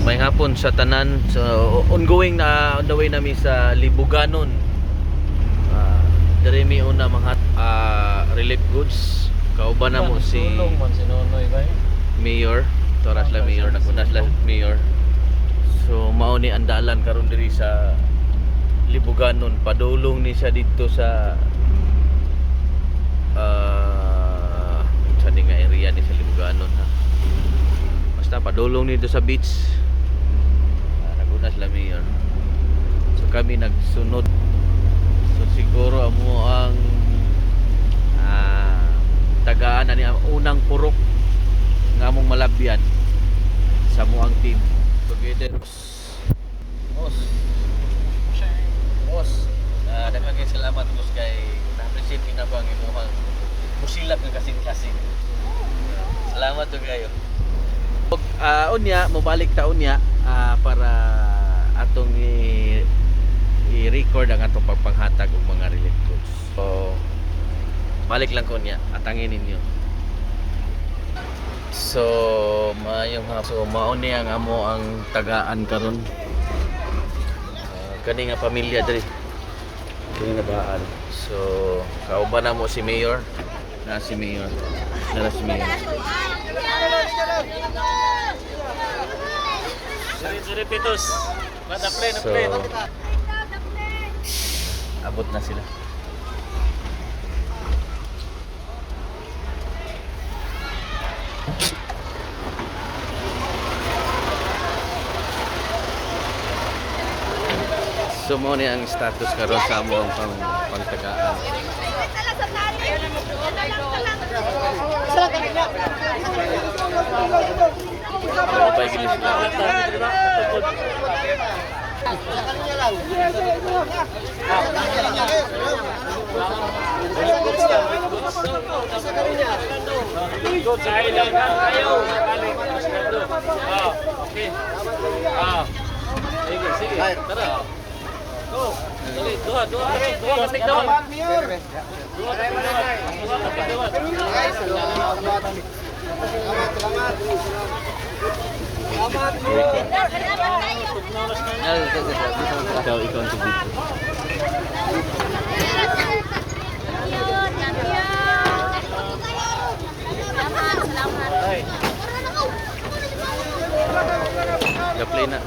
May hapon sa tanan. So ongoing na on the way namin sa Libuganon. Diri mi una mga relief goods. Kauban na mo si Tulong man si Nonoy kay. Mayor, Toras la Mayor, nagunas la Mayor. So mao ni andalan karon diri sa Libuganon. Padulong ni siya dito sa sa nga area ni sa Libuganon ha. Basta padulong nito sa beach. Nagunas la Mayor. So kami nagsunod. So siguro amo ang tagaan ani ang unang purok nga among malabyan sa muang team. Together boss. Daghang salamat boss kay na-appreciate na ba ang imong musilap ng kasing-kasing. Salamat to kayo. Unya mobalik ta unya para atong i-record ang atong pagpanghatag og mga relief goods. So balik lang ko niya, atangin ninyo. So, mauni ang amo ang tagaan karon. Kani nga pamilya diri. Kani nga baan. So, kauban na mo si Mayor. Na si Mayor. Na si Mayor. Sorry Pitos. Mata play na So, play. abot na sila. So mo ni ang status karon sa amo ang pangtagaan. Ano ba gilis sila? Good sa ilang kayo. Okay. Sige. Tara. Go. Dua kasih dawan. Dua kasih dawan. Ikaw ang tubig. Ga-play na.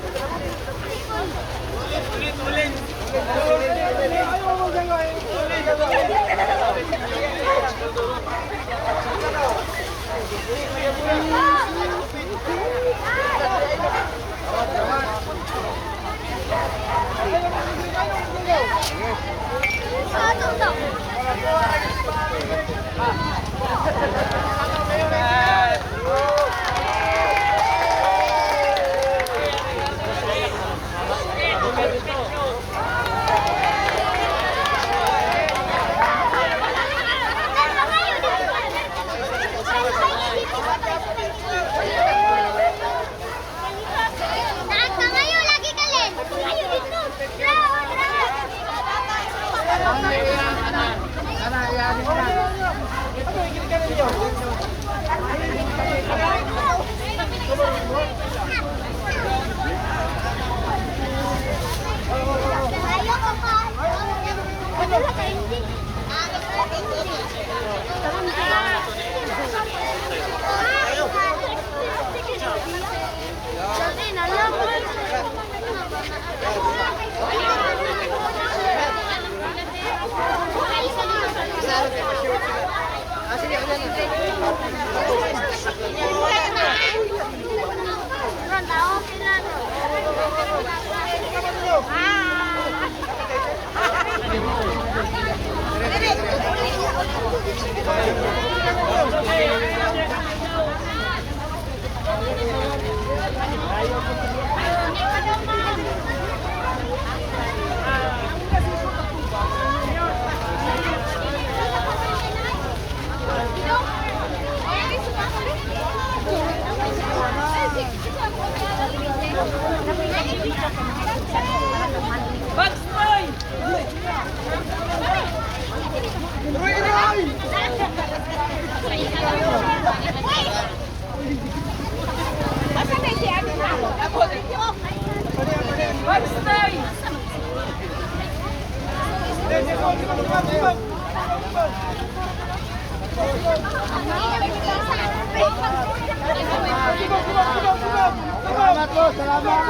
Salamat po, salamat.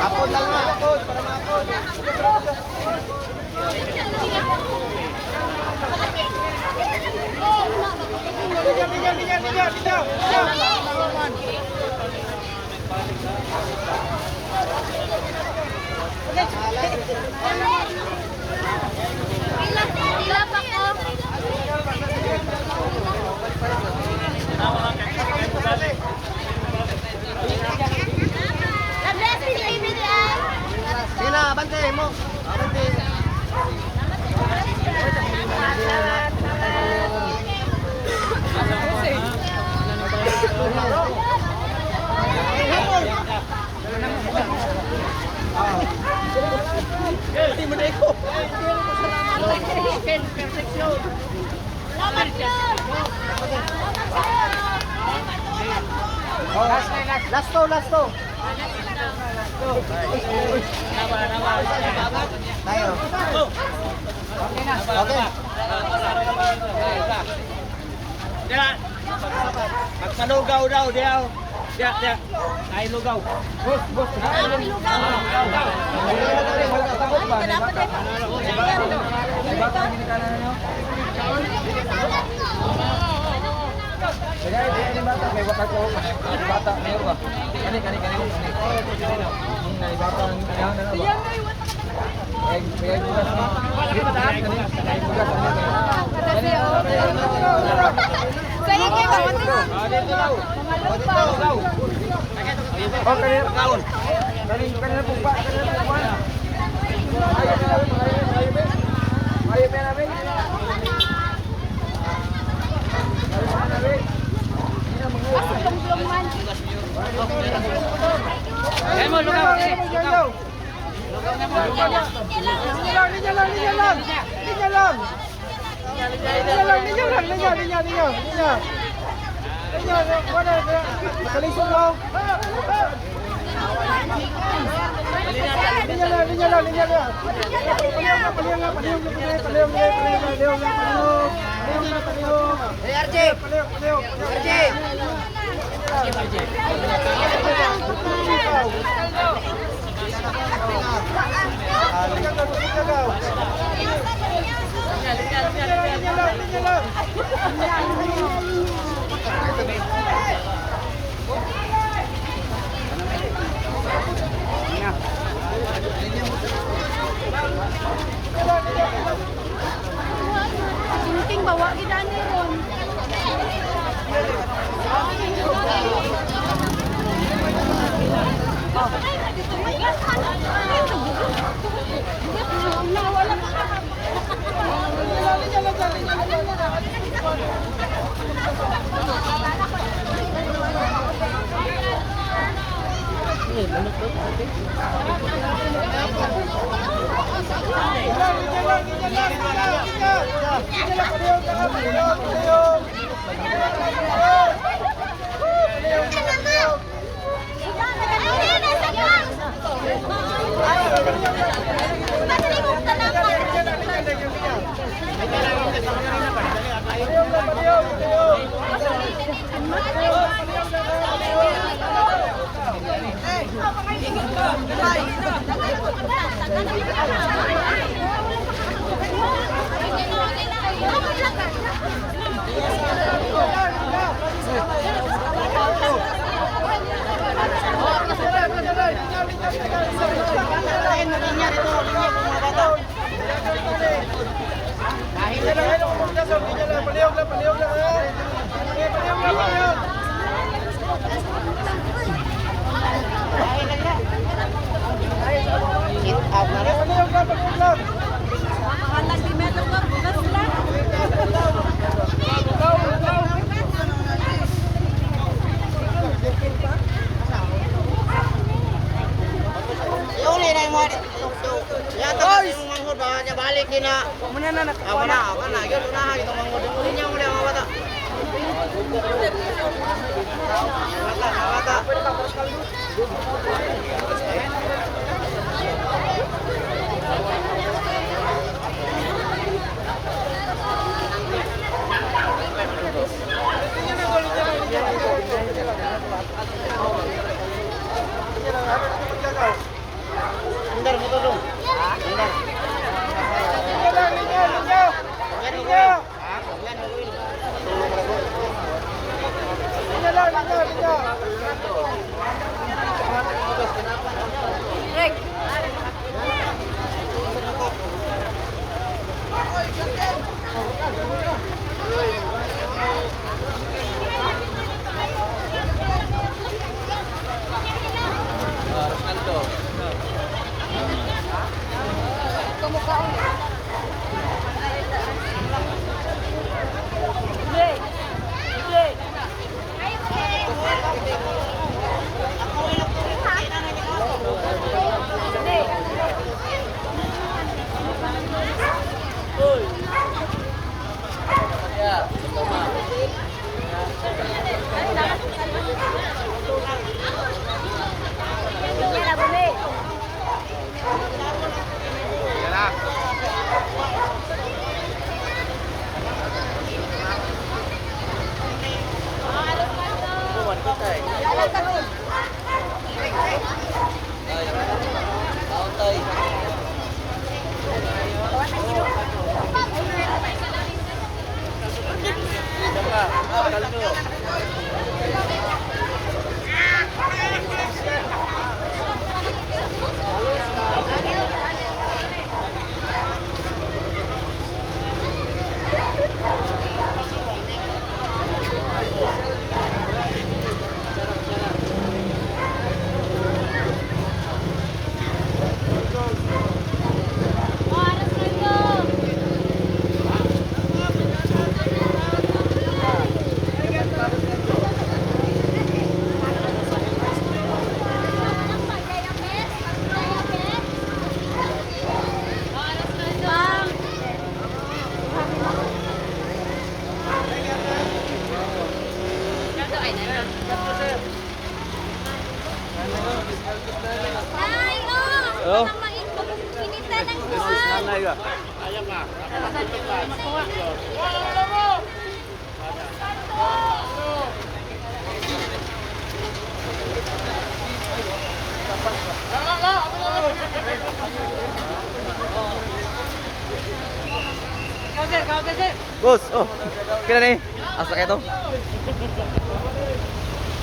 Apod lang nga, apod, para maapod. Sige na, abante mo. Abante. Last to. Tayo. Okay. Magpalugaw daw, diyaw. Diya. Ay lugaw. Bos. Ay lugaw. Sinting bawa kita nih Ron. Yung linay mo. Yata yung manghod ba niya balik din na. Muna na nakakuha na. Ako na. Yun unahan itong manghod. Yung uli niya muli ang mga bata. Bata. Andar mo tulong. Andar. Oh. Pinitan ng buwan. Nanay ka. Kau sir. Boss, oh. Kailan eh? Asa kayo to?